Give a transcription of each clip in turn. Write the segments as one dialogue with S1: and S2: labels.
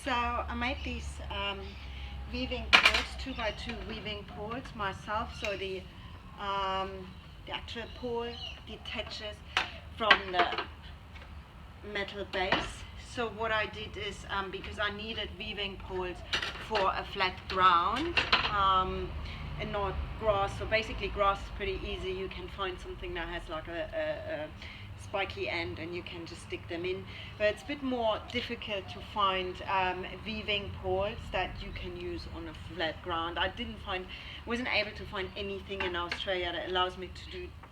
S1: So I made these weaving poles, 2x2 weaving poles myself. So the actual pole detaches from the metal base. So what I did is, because I needed weaving poles for a flat ground and not grass, so basically grass is pretty easy. You can find something that has like a spiky end and you can just stick them in, but it's a bit more difficult to find weaving poles that you can use on a flat ground. I wasn't able to find anything in Australia that allows me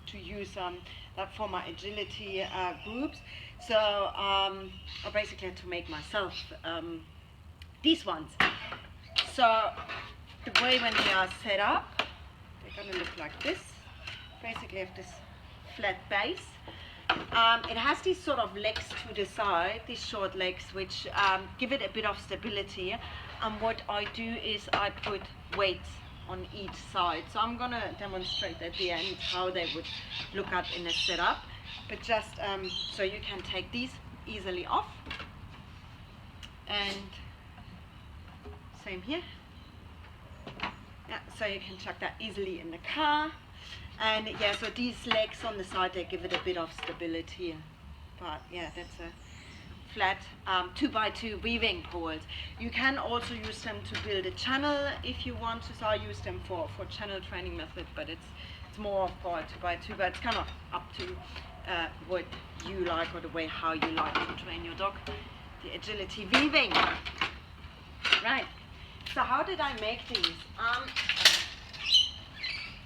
S1: to use that for my agility groups. So I basically had to make myself these ones. So the way when they are set up, they're going to look like this. Basically have this flat base. It has these sort of legs to the side, these short legs, which give it a bit of stability. And what I do is I put weights on each side. So I'm going to demonstrate at the end how they would look at in a setup. But just so you can take these easily off. And same here. Yeah, so you can chuck that easily in the car. And yeah, so these legs on the side, they give it a bit of stability. But yeah, that's a flat 2x2 weaving poles. You can also use them to build a channel if you want to. So I use them for channel training method, but it's more for 2x2, but it's kind of up to what you like, or the way how you like to train your dog. The agility weaving. Right. So how did I make these?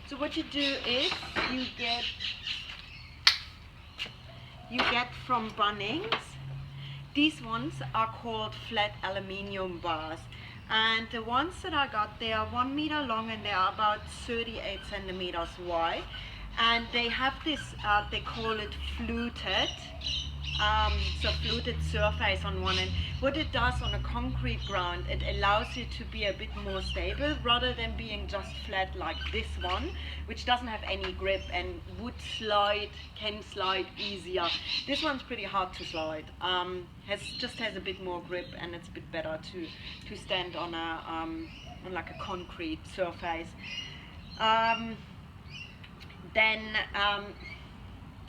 S1: So what you do is you get from Bunnings. These ones are called flat aluminium bars, and the ones that I got, they are 1 meter long and they are about 38 centimeters wide, and they have this they call it fluted. So fluted surface on one end. What it does on a concrete ground, it allows you to be a bit more stable rather than being just flat like this one, which doesn't have any grip and can slide easier. This one's pretty hard to slide. Just has a bit more grip, and it's a bit better to stand on on like a concrete surface.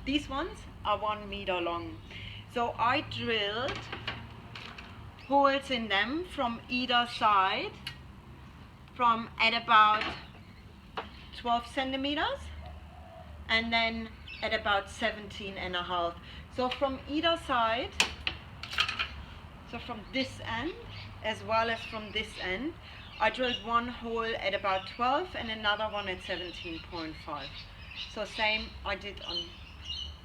S1: These ones are 1 meter long. So I drilled holes in them from either side from at about 12 centimeters and then at about 17.5. So from either side, so from this end as well as from this end, I drilled one hole at about 12 and another one at 17.5. So same I did on,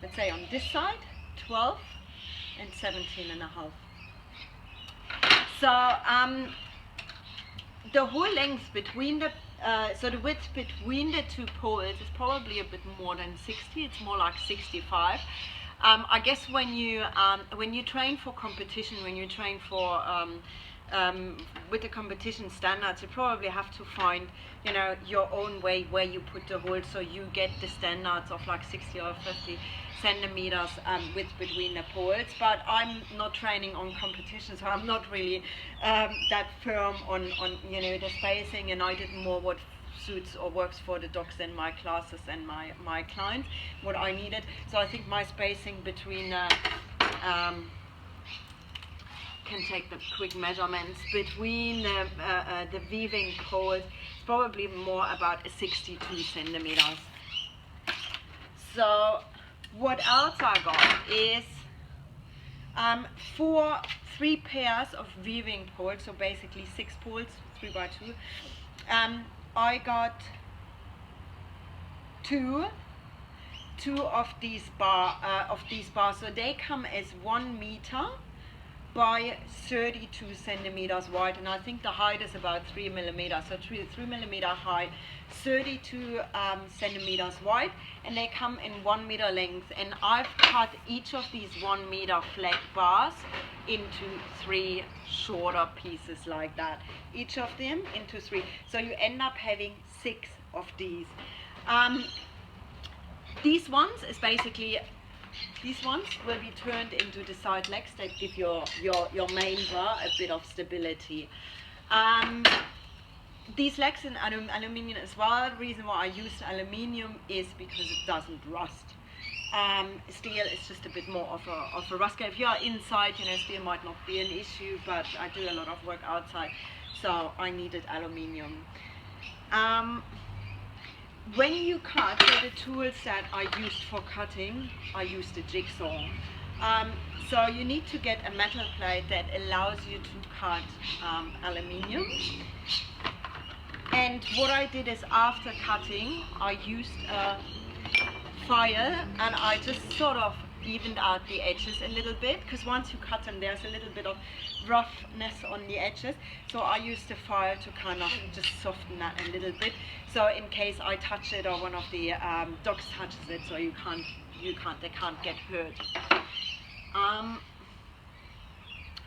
S1: let's say on this side, 12 and 17.5. So the whole length between the so the width between the two poles is probably a bit more than 60. It's more like 65. I guess when you train for competition, when you train for with the competition standards, you probably have to find, you know, your own way where you put the hole, so you get the standards of like 60 or 50 centimeters width between the poles. But I'm not training on competition, so I'm not really that firm on you know, the spacing, and I did more what suits or works for the dogs in my classes and my clients, what I needed. So I think my spacing between can take the quick measurements between the weaving poles, probably more about 62 centimeters. So what else I got is 3 pairs of weaving poles, so basically 6 poles, 3x2. I got two of these bars, so they come as 1 meter by 32 centimeters wide, and I think the height is about 3 millimeters, so 3 millimeter high, 32 centimeters wide, and they come in 1 meter length. And I've cut each of these 1 meter flat bars into 3 shorter pieces like that, each of them into 3, so you end up having 6 of these. These ones is basically These ones will be turned into the side legs that give your main bar a bit of stability. These legs in aluminium as well. The reason why I used aluminium is because it doesn't rust. Steel is just a bit more of a rust. If you are inside, you know, steel might not be an issue, but I do a lot of work outside, so I needed aluminium. When you cut, so the tools that I used for cutting, I used a jigsaw. So you need to get a metal plate that allows you to cut aluminium. And what I did is, after cutting, I used a file and I just sort of evened out the edges a little bit, because once you cut them there's a little bit of roughness on the edges, so I used the file to kind of just soften that a little bit, so in case I touch it or one of the dogs touches it, so they can't get hurt.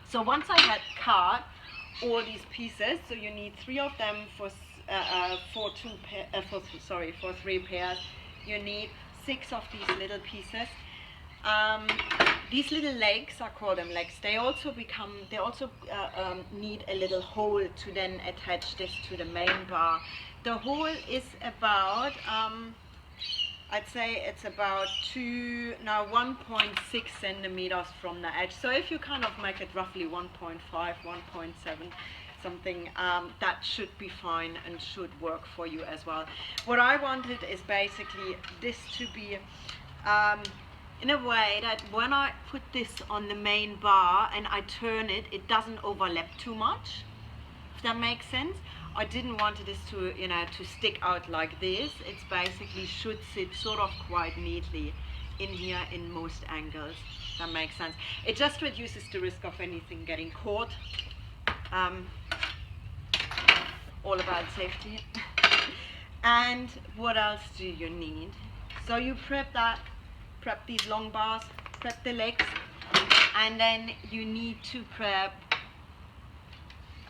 S1: So once I had cut all these pieces, so you need 3 of them for 3 pairs. You need 6 of these little pieces. These little legs, I call them legs, they also need a little hole to then attach this to the main bar. The hole is about, I'd say it's about 1.6 centimeters from the edge. So if you kind of make it roughly 1.5, 1.7 something, that should be fine and should work for you as well. What I wanted is basically this to be in a way that when I put this on the main bar and I turn it, it doesn't overlap too much, if that makes sense. I didn't want this to, you know, to stick out like this. It's basically should sit sort of quite neatly in here in most angles. That makes sense. It just reduces the risk of anything getting caught. All about safety. And what else do you need? So you prep these long bars, prep the legs, and then you need to prep,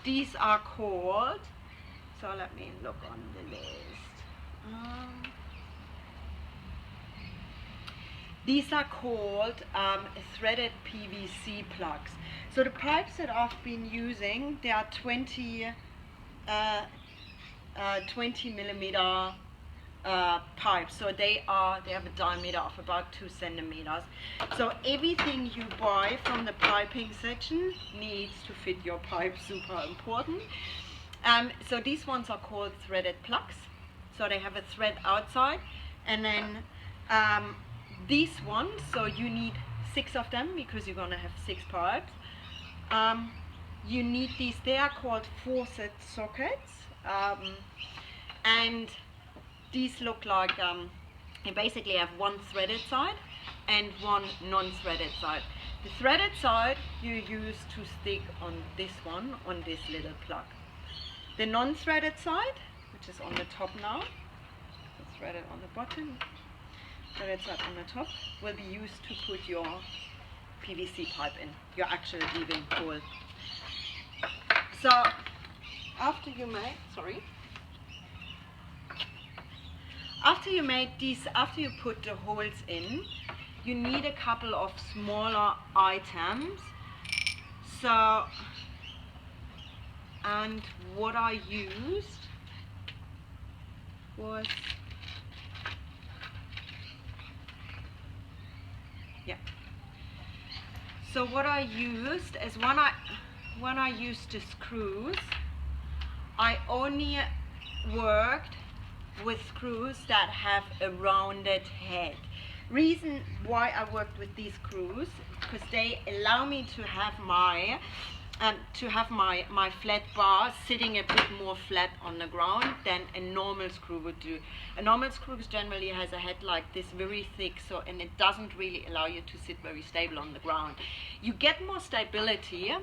S1: these are called, so let me look on the list. These are called threaded PVC plugs. So the pipes that I've been using, they are 20 millimeter pipes. So they have a diameter of about 2 centimeters. So everything you buy from the piping section needs to fit your pipe. Super important. So these ones are called threaded plugs. So they have a thread outside, and then these ones, so you need 6 of them because you're gonna have 6 pipes. You need these, they are called faucet sockets, and these look like, you basically have one threaded side and one non-threaded side. The threaded side you use to stick on this one, on this little plug. The non-threaded side, which is on the top now, threaded on the bottom, threaded side on the top, will be used to put your PVC pipe in, your actual weaving pole. So after you put the holes in, you need a couple of smaller items. So, and what I used was, so what I used is, when I used the screws, I only worked with screws that have a rounded head. Reason why I worked with these screws, because they allow me to have my flat bar sitting a bit more flat on the ground than a normal screw would do. A normal screw generally has a head like this, very thick, so, and it doesn't really allow you to sit very stable on the ground. You get more stability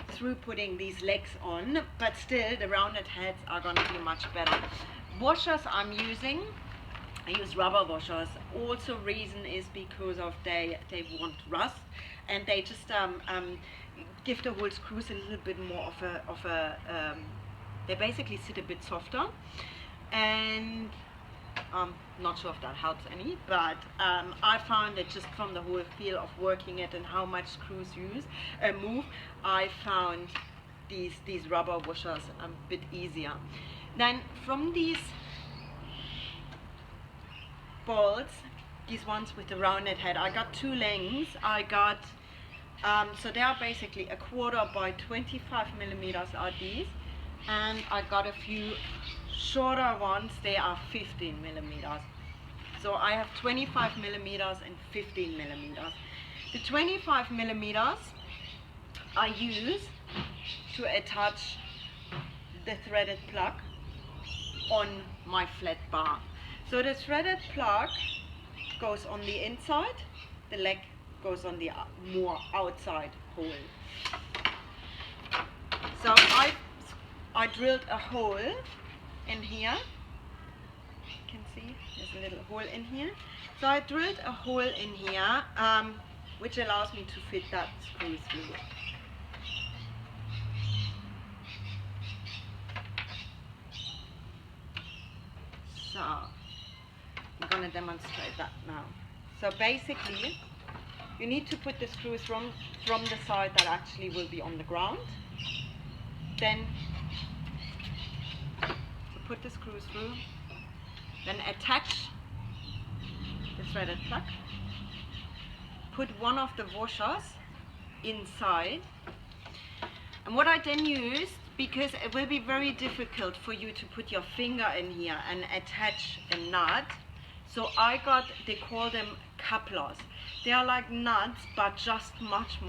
S1: through putting these legs on, but still the rounded heads are going to be much better. Washers I'm using, I use rubber washers. Also reason is because of they won't rust, and they just give the whole screws a little bit more of a they basically sit a bit softer. And Not sure if that helps any, but I found it just from the whole feel of working it and how much screws move, I found these rubber washers a bit easier. Then from these bolts, these ones with the rounded head, I got two lengths. I got so they are basically 1/4 by 25 millimeters are these, and I got a few shorter ones. They are 15 millimeters. So I have 25 millimeters and 15 millimeters. The 25 millimeters I use to attach the threaded plug on my flat bar. So the threaded plug goes on the inside, the leg goes on the more outside hole. So I drilled a hole in here. You can see there's a little hole in here. So I drilled a hole in here, which allows me to fit that screw through. So I'm going to demonstrate that now. So basically, you need to put the screws from the side that actually will be on the ground. Then you put the screws through, then attach the threaded plug, put one of the washers inside. And what I then used, because it will be very difficult for you to put your finger in here and attach a nut, so I got, they call them couplers. They are like nuts, but just much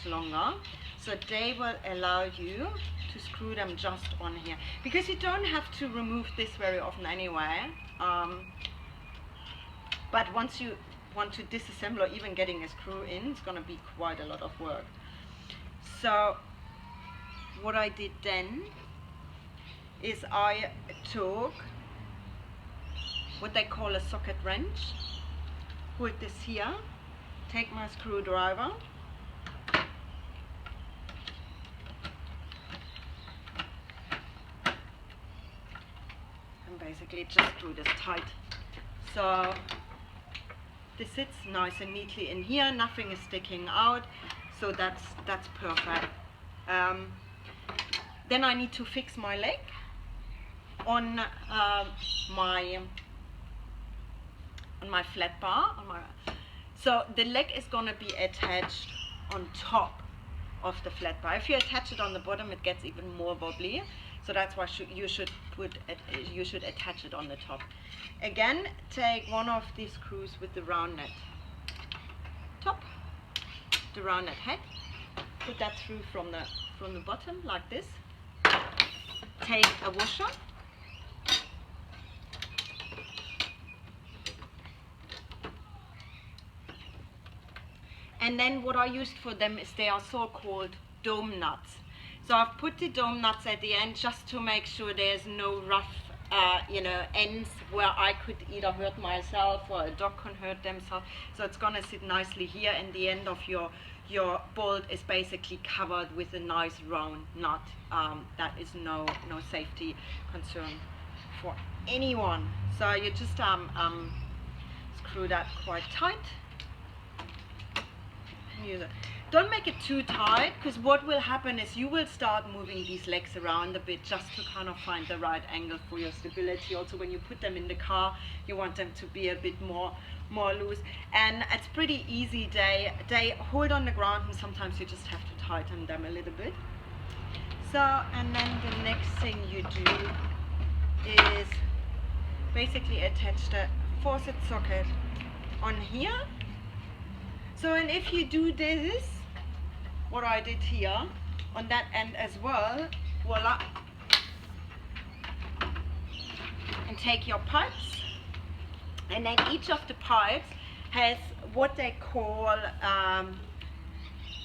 S1: longer. So they will allow you to screw them just on here. Because you don't have to remove this very often anyway. But once you want to disassemble or even getting a screw in, it's going to be quite a lot of work. So what I did then is I took what they call a socket wrench, put this here, take my screwdriver, and basically just screw this tight. So this sits nice and neatly in here, nothing is sticking out, so that's perfect. Then I need to fix my leg on my flat bar. So the leg is going to be attached on top of the flat bar. If you attach it on the bottom, it gets even more wobbly. So that's why you should attach it on the top. Again, take one of these screws with the rounded top, the rounded head. Put that through from the bottom like this. Take a washer. And then what I used for them is they are so-called dome nuts. So I've put the dome nuts at the end just to make sure there's no rough ends where I could either hurt myself or a dog can hurt themselves. So it's going to sit nicely here, and the end of your bolt is basically covered with a nice round nut. That is no safety concern for anyone. So you just screw that quite tight. Don't make it too tight, because what will happen is you will start moving these legs around a bit just to kind of find the right angle for your stability. Also, when you put them in the car, you want them to be a bit more loose, and it's pretty easy. They hold on the ground, and sometimes you just have to tighten them a little bit. So, and then the next thing you do is basically attach the faucet socket on here. So, and if you do this, what I did here, on that end as well, voila, and take your pipes, and then each of the pipes has what they call an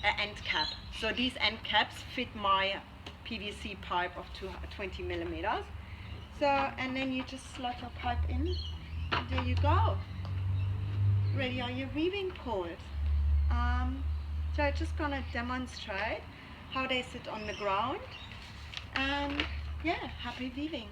S1: end cap. So these end caps fit my PVC pipe of 20 millimeters. So, and then you just slot your pipe in, and there you go. Ready are your weaving poles. So I'm just gonna demonstrate how they sit on the ground, and yeah, happy weaving.